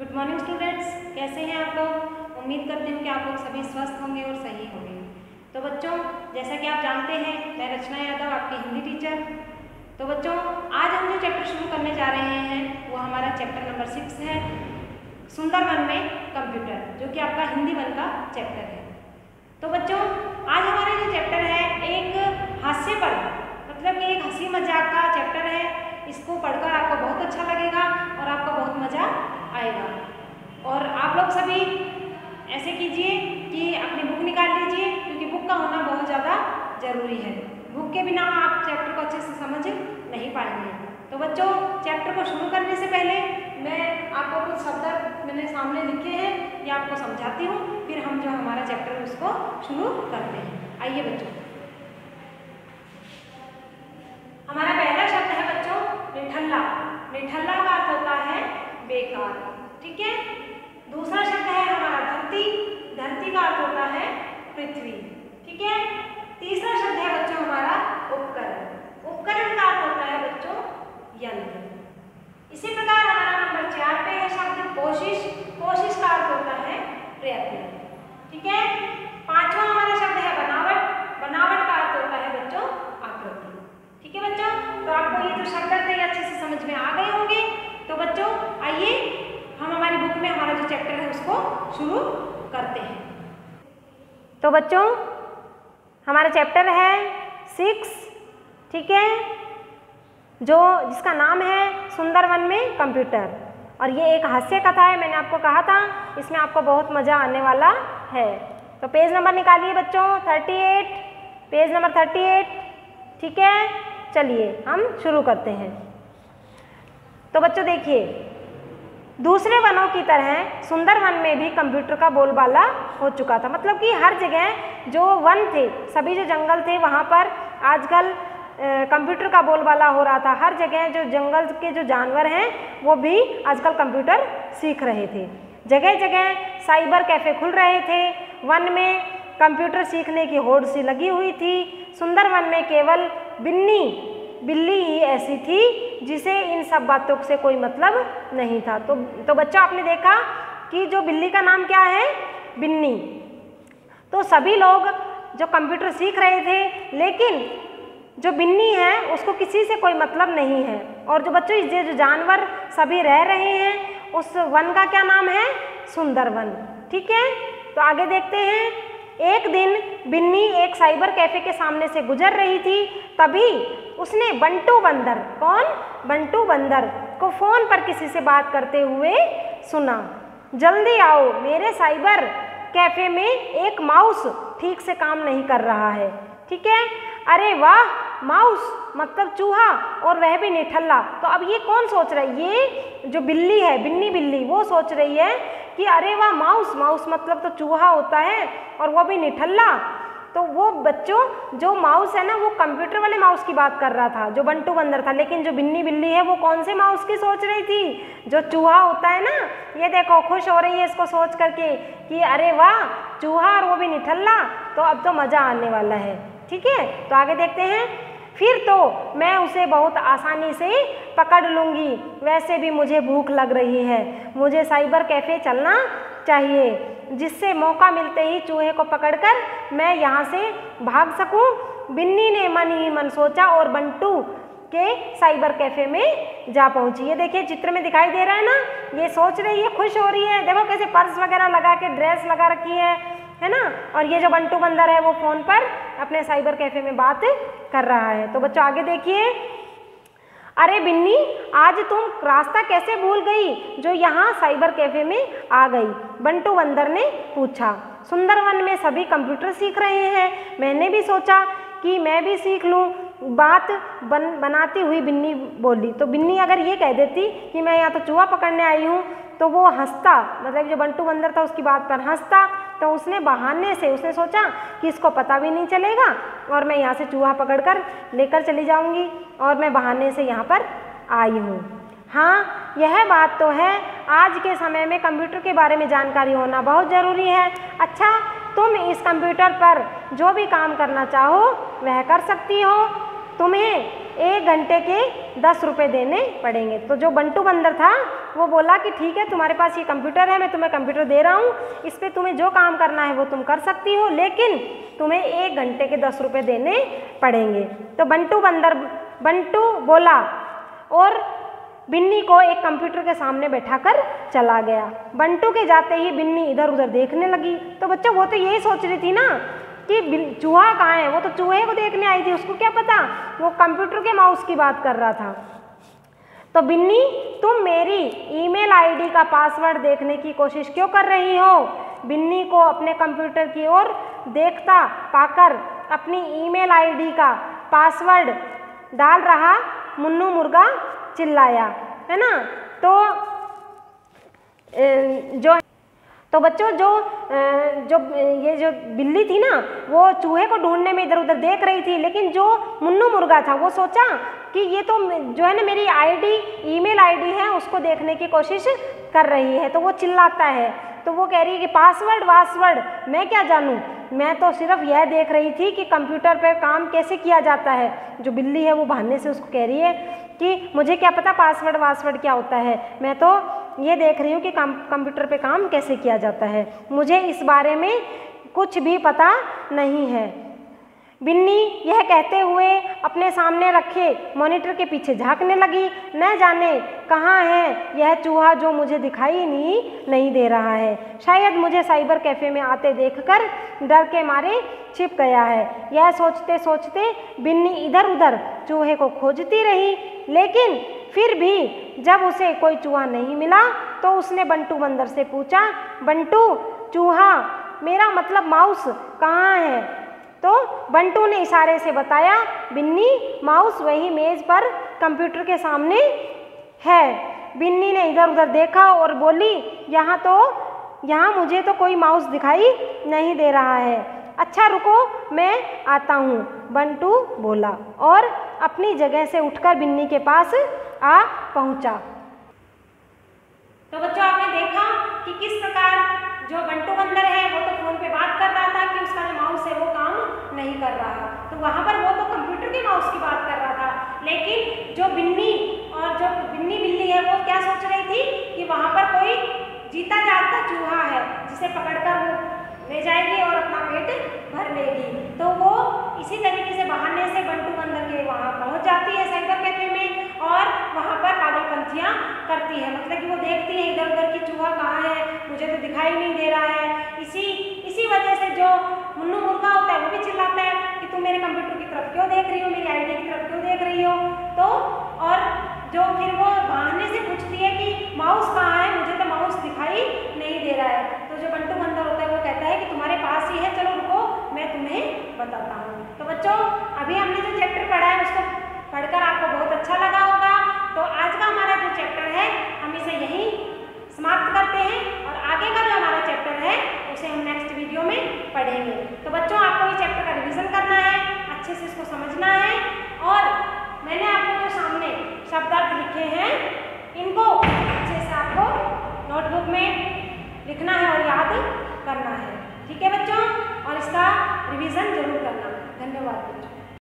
Good morning students, कैसे हैं आप लोग। उम्मीद करती हूँ कि आप लोग सभी स्वस्थ होंगे और सही होंगे। तो बच्चों, जैसा कि आप जानते हैं, मैं रचना यादव आपकी हिंदी टीचर। तो बच्चों, आज हम जो चैप्टर शुरू करने जा रहे हैं वो हमारा चैप्टर नंबर 6 है, सुंदर वन में कंप्यूटर, जो कि आपका हिंदी वन का चैप्टर है। तो बच्चों, आज हमारा जो चैप्टर है एक हास्य पर, मतलब कि एक हंसी मजाक का चैप्टर है। इसको पढ़कर आपको बहुत अच्छा लगेगा और आपको बहुत मज़ा आएगा। और आप लोग सभी ऐसे कीजिए कि अपनी बुक निकाल लीजिए, क्योंकि बुक का होना बहुत ज़्यादा ज़रूरी है। बुक के बिना आप चैप्टर को अच्छे से समझ नहीं पाएंगे। तो बच्चों, चैप्टर को शुरू करने से पहले मैं आपको कुछ शब्द मैंने सामने लिखे हैं, ये आपको समझाती हूँ, फिर हम जो हमारा चैप्टर है उसको शुरू करते हैं। आइए बच्चों, हमारा पहला शब्द है बच्चों निठल्ला। निठल्ला का अर्थ होता है बेकार, ठीक है। दूसरा शब्द है हमारा धरती। धरती का अर्थ होता है पृथ्वी, ठीक है। तीसरा शब्द है बच्चों हमारा उपकरण। उपकरण का अर्थ होता है बच्चों यंत्र। इसी प्रकार हमारा नंबर 4 पे है शब्द कोशिश। कोशिश का अर्थ होता है प्रयत्न, ठीक है। पांचवा हमारा शब्द है बनावट। बनावट का अर्थ होता है बच्चों आकृति, ठीक है बच्चों। तो आपको ये जो शब्द थे अच्छे से समझ में आ गए होंगे। तो बच्चों, आइए हम हमारी बुक में हमारा जो चैप्टर है उसको शुरू करते हैं। तो बच्चों, हमारा चैप्टर है 6, ठीक है, जो जिसका नाम है सुंदर वन में कंप्यूटर। और ये एक हास्य कथा है, मैंने आपको कहा था इसमें आपको बहुत मज़ा आने वाला है। तो पेज नंबर निकालिए बच्चों, 38, पेज नंबर 38, ठीक है। चलिए हम शुरू करते हैं। तो बच्चों देखिए, दूसरे वनों की तरह सुंदर वन में भी कंप्यूटर का बोलबाला हो चुका था। मतलब कि हर जगह जो वन थे, सभी जो जंगल थे, वहाँ पर आजकल कंप्यूटर का बोलबाला हो रहा था। हर जगह जो जंगल के जो जानवर हैं वो भी आजकल कंप्यूटर सीख रहे थे। जगह जगह साइबर कैफ़े खुल रहे थे। वन में कंप्यूटर सीखने की होड़ सी लगी हुई थी। सुंदर वन में केवल बिल्ली ही ऐसी थी जिसे इन सब बातों से कोई मतलब नहीं था। तो बच्चा, आपने देखा कि जो बिल्ली का नाम क्या है, बिन्नी। तो सभी लोग जो कंप्यूटर सीख रहे थे, लेकिन जो बिन्नी है उसको किसी से कोई मतलब नहीं है। और जो बच्चों, ये जो जानवर सभी रह रहे हैं, उस वन का क्या नाम है, सुंदर वन, ठीक है। तो आगे देखते हैं। एक दिन बिन्नी एक साइबर कैफे के सामने से गुजर रही थी। तभी उसने बंटू बंदर, कौन, बंटू बंदर को फोन पर किसी से बात करते हुए सुना। जल्दी आओ, मेरे साइबर कैफे में एक माउस ठीक से काम नहीं कर रहा है, ठीक है। अरे वाह, माउस मतलब चूहा, और वह भी निठल्ला। तो अब ये कौन सोच रहा है, ये जो बिल्ली है, बिल्ली, वो सोच रही है कि अरे वाह, माउस मतलब तो चूहा होता है, और वो भी निठल्ला। तो वो बच्चों, जो माउस है ना, वो कंप्यूटर वाले माउस की बात कर रहा था, जो बंटू बंदर था। लेकिन जो बिल्ली है वो कौन से माउस की सोच रही थी, जो चूहा होता है ना। ये देखो, खुश हो रही है इसको सोच करके कि अरे वाह, चूहा और वो भी निठल्ला, तो अब तो मज़ा आने वाला है, ठीक है। तो आगे देखते हैं। फिर तो मैं उसे बहुत आसानी से पकड़ लूँगी। वैसे भी मुझे भूख लग रही है। मुझे साइबर कैफ़े चलना चाहिए, जिससे मौका मिलते ही चूहे को पकड़कर मैं यहाँ से भाग सकूँ। बिन्नी ने मन ही मन सोचा और बंटू के साइबर कैफ़े में जा पहुँची। ये देखिए, चित्र में दिखाई दे रहा है ना, ये सोच रही है, खुश हो रही है। देखो कैसे पर्स वगैरह लगा के, ड्रेस लगा रखी है ना। और ये जो बंटू बंदर है वो फ़ोन पर अपने साइबर कैफ़े में बात कर रहा है। तो बच्चों आगे देखिए। अरे बिन्नी, आज तुम रास्ता कैसे भूल गई जो यहाँ साइबर कैफ़े में आ गई, बंटू बंदर ने पूछा। सुंदर वन में सभी कंप्यूटर सीख रहे हैं, मैंने भी सोचा कि मैं भी सीख लूँ, बात बनाती हुई बिन्नी बोली। तो बिन्नी अगर ये कह देती कि मैं यहाँ तो चूहा पकड़ने आई हूँ, तो वो हंसता, मतलब जो बंटू बंदर था उसकी बात पर हंसता। तो उसने बहाने से उसने सोचा कि इसको पता भी नहीं चलेगा और मैं यहाँ से चूहा पकड़कर लेकर चली जाऊँगी, और मैं बहाने से यहाँ पर आई हूँ। हाँ, यह बात तो है, आज के समय में कंप्यूटर के बारे में जानकारी होना बहुत ज़रूरी है। अच्छा, तुम इस कंप्यूटर पर जो भी काम करना चाहो वह कर सकती हो। तुम्हें 1 घंटे के 10 रुपये देने पड़ेंगे। तो जो बंटू बंदर था वो बोला कि ठीक है, तुम्हारे पास ये कंप्यूटर है, मैं तुम्हें कंप्यूटर दे रहा हूँ, इस पर तुम्हें जो काम करना है वो तुम कर सकती हो, लेकिन तुम्हें 1 घंटे के 10 रुपये देने पड़ेंगे। तो बंटू बोला और बिन्नी को एक कंप्यूटर के सामने बैठाकर चला गया। बंटू के जाते ही बिन्नी इधर उधर देखने लगी। तो बच्चों वो तो यही सोच रही थी ना कि चूहा कहाँ है, वो तो चूहे को देखने आई थी, उसको क्या पता वो कंप्यूटर के माउस की बात कर रहा था। तो बिन्नी, तुम मेरी ईमेल आईडी का पासवर्ड देखने की कोशिश क्यों कर रही हो? बिन्नी को अपने कंप्यूटर की ओर देखता पाकर अपनी ईमेल आईडी का पासवर्ड डाल रहा मुन्नू मुर्गा चिल्लाया, है ना। तो बच्चों जो ये बिल्ली थी ना, वो चूहे को ढूंढने में इधर उधर देख रही थी, लेकिन जो मुन्नू मुर्गा था वो सोचा कि ये तो जो है ना मेरी ईमेल आईडी है उसको देखने की कोशिश कर रही है। तो वो चिल्लाता है, तो वो कह रही है कि पासवर्ड मैं क्या जानूँ, मैं तो सिर्फ यह देख रही थी कि कंप्यूटर पर काम कैसे किया जाता है। जो बिल्ली है वो बहाने से उसको कह रही है कि मुझे क्या पता पासवर्ड क्या होता है, मैं तो ये देख रही हूँ कि कंप्यूटर पे काम कैसे किया जाता है, मुझे इस बारे में कुछ भी पता नहीं है। बिन्नी यह कहते हुए अपने सामने रखे मॉनिटर के पीछे झांकने लगी। न जाने कहाँ है यह चूहा जो मुझे दिखाई नहीं दे रहा है, शायद मुझे साइबर कैफ़े में आते देखकर डर के मारे छिप गया है। यह सोचते सोचते बिन्नी इधर उधर चूहे को खोजती रही, लेकिन फिर भी जब उसे कोई चूहा नहीं मिला तो उसने बंटू बंदर से पूछा, बंटू चूहा, मेरा मतलब माउस कहाँ है? तो बंटू ने इशारे से बताया, बिन्नी माउस वही मेज़ पर कंप्यूटर के सामने है। बिन्नी ने इधर उधर देखा और बोली, यहाँ मुझे तो कोई माउस दिखाई नहीं दे रहा है। अच्छा रुको, मैं आता हूँ, बंटू बोला और अपनी जगह से उठकर बिन्नी के पास आ पहुँचा। तो बच्चों आपने देखा कि किस प्रकार जो बंटू बंदर है वो तो फोन पे बात कर रहा था कि उसका जो माउस है वो काम नहीं कर रहा, तो वहाँ पर वो तो कंप्यूटर के माउस की बात कर रहा था, लेकिन जो बिन्नी बिल्ली है वो क्या सोच रही थी कि वहाँ पर कोई जीता जागता चूहा है जिसे पकड़कर वो ले जाएगी और अपना पेट भर लेगी। तो वो इसी तरीके से बहाने से बंटू बंदर के वहाँ पहुँच जाती है साइबर कैफे में और वहाँ पर पागलपंथियाँ करती है, मतलब कि वो देखती है इधर उधर की चूहा कहाँ है, मुझे तो दिखाई नहीं दे रहा है। इसी वजह से जो मुन्नू मुर्गा होता है वो भी चिल्लाता है कि तुम मेरे कंप्यूटर की तरफ क्यों देख रही हो, मेरी आईडी की तरफ क्यों देख रही हो। तो और जो फिर वो बहाने से पूछती है कि माउस कहाँ है, मुझे तो माउस दिखाई नहीं दे रहा है। तो जो बंटू बंदर होता है वो कहता है कि तुम्हारे पास ही है, चलो रुको मैं तुम्हें बताता हूँ। तो बच्चों अभी हमने जो चैप्टर पढ़ा है उसको पढ़कर आपको बहुत अच्छा लगा होगा। तो आज का हमारा जो चैप्टर है हम इसे यहीं समाप्त करते हैं और आगे का जो हमारा चैप्टर है उसे हम नेक्स्ट वीडियो में पढ़ेंगे। तो बच्चों आपको इस चैप्टर का रिवीजन करना है, अच्छे से इसको समझना है और मैंने आपको जो सामने शब्दार्थ लिखे हैं इनको अच्छे से आपको नोटबुक में लिखना है और याद करना है। ठीक है बच्चों, और इसका रिवीजन जरूर करना। धन्यवाद।